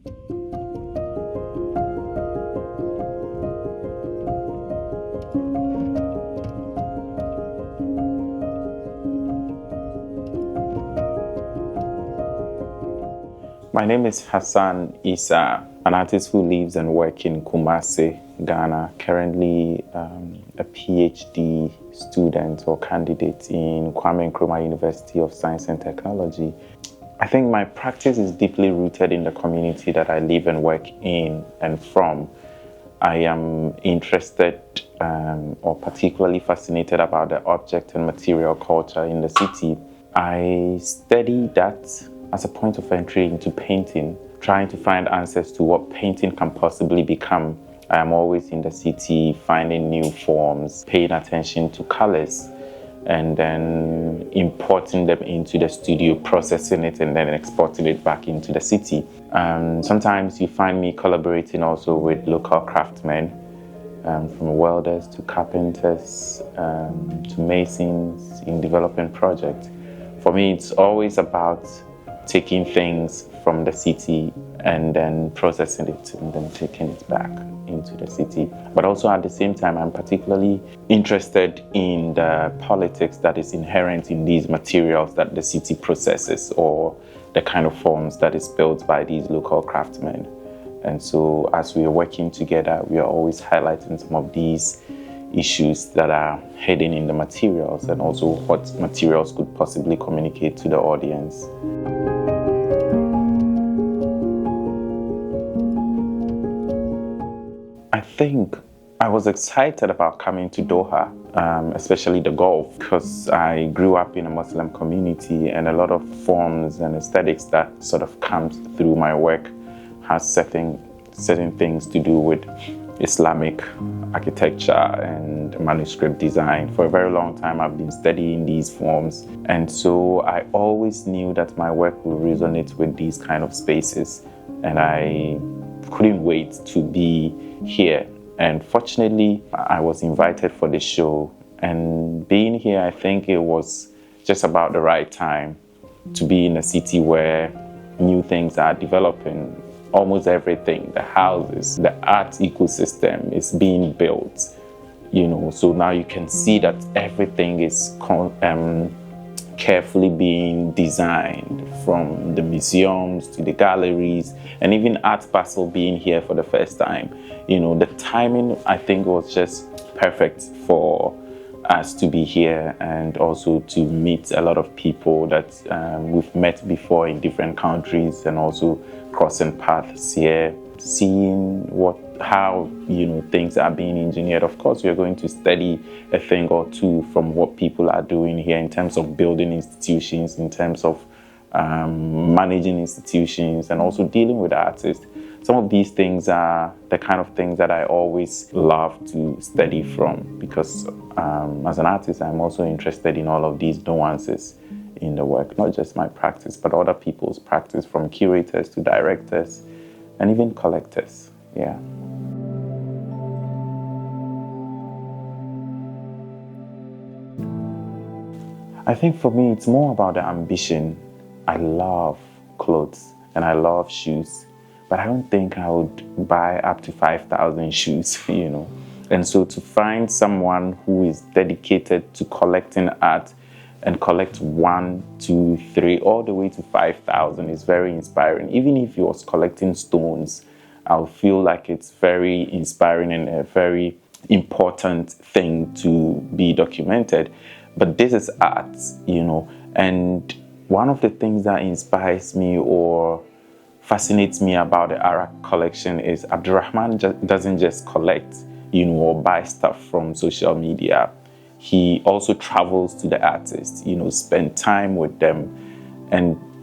My name is Hassan Issah, an artist who lives and works in Kumasi, Ghana, currently a PhD student or candidate in Kwame Nkrumah University of Science and Technology. I think my practice is deeply rooted in the community that I live and work in and from. I am interested or particularly fascinated about the object and material culture in the city. I study that as a point of entry into painting, trying to find answers to what painting can possibly become. I am always in the city, finding new forms, paying attention to colors, and then importing them into the studio, processing it, and then exporting it back into the city. Sometimes you find me collaborating also with local craftsmen, from welders to carpenters to masons in developing projects. For me, it's always about taking things from the city and then processing it and then taking it back into the city. But also at the same time, I'm particularly interested in the politics that is inherent in these materials that the city processes, or the kind of forms that is built by these local craftsmen. And so as we are working together, we are always highlighting some of these issues that are hidden in the materials, and also what materials could possibly communicate to the audience. I think I was excited about coming to Doha, especially the Gulf, because I grew up in a Muslim community, and a lot of forms and aesthetics that sort of comes through my work has certain things to do with Islamic architecture and manuscript design. For a very long time, I've been studying these forms, and so I always knew that my work would resonate with these kind of spaces, and I couldn't wait to be here. And fortunately, I was invited for the show, and being here, I think it was just about the right time to be in a city where new things are developing. Almost everything, the houses, the art ecosystem is being built, so now you can see that everything is carefully being designed, from the museums to the galleries, and even Art Basel being here for the first time. The timing, I think, was just perfect for us to be here, and also to meet a lot of people that we've met before in different countries, and also crossing paths here, seeing how things are being engineered. Of course, we are going to study a thing or two from what people are doing here in terms of building institutions, in terms of managing institutions, and also dealing with artists. Some of these things are the kind of things that I always love to study from, because as an artist, I'm also interested in all of these nuances in the work, not just my practice, but other people's practice, from curators to directors and even collectors. Yeah. I think for me, it's more about the ambition. I love clothes and I love shoes, but I don't think I would buy up to 5,000 shoes, And so to find someone who is dedicated to collecting art and collect 1, 2, 3, all the way to 5,000 is very inspiring. Even if he was collecting stones, I feel like it's very inspiring and a very important thing to be documented. But this is art, and one of the things that inspires me or fascinates me about the ARAK Collection is Abdurrahman doesn't just collect, or buy stuff from social media. He also travels to the artists, spend time with them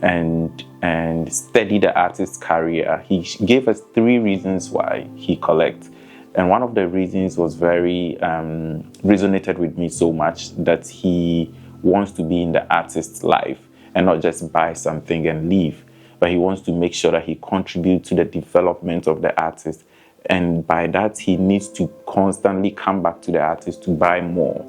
and study the artist's career. He gave us 3 reasons why he collects. And one of the reasons was very resonated with me so much, that he wants to be in the artist's life and not just buy something and leave, but he wants to make sure that he contributes to the development of the artist. And by that, he needs to constantly come back to the artist to buy more.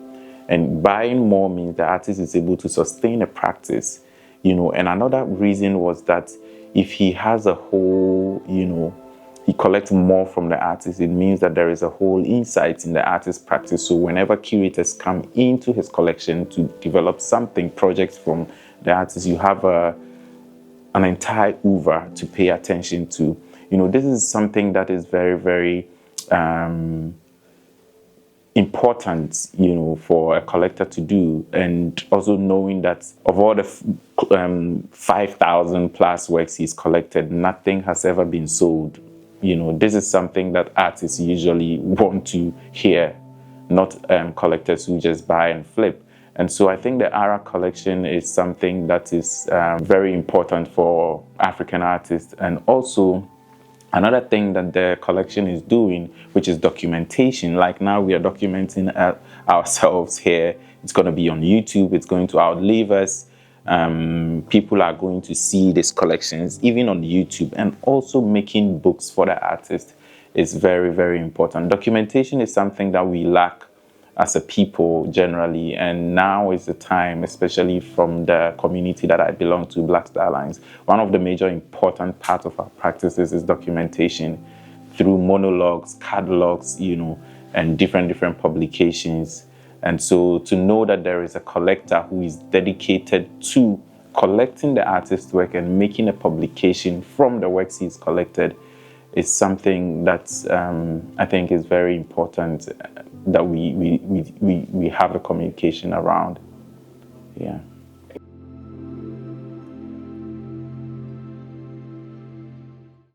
And buying more means the artist is able to sustain a practice, And another reason was that if he has a whole, he collects more from the artist, it means that there is a whole insight in the artist's practice. So whenever curators come into his collection to develop something, projects from the artist, you have an entire oeuvre to pay attention to. This is something that is very, very important, for a collector to do. And also knowing that of all the 5,000 plus works he's collected, nothing has ever been sold. This is something that artists usually want to hear, not collectors who just buy and flip. And so I think the ARAK collection is something that is very important for African artists. And also another thing that the collection is doing, which is documentation. Like now we are documenting ourselves here. It's going to be on YouTube. It's going to outlive us. People are going to see these collections even on YouTube, and also making books for the artist is very, very important. Documentation is something that we lack as a people generally, and now is the time, especially from the community that I belong to, Black Star Lines. One of the major important parts of our practices is documentation through monologues, catalogs, and different publications. And so to know that there is a collector who is dedicated to collecting the artist's work and making a publication from the works he's collected is something that I think is very important, that we have a communication around. Yeah.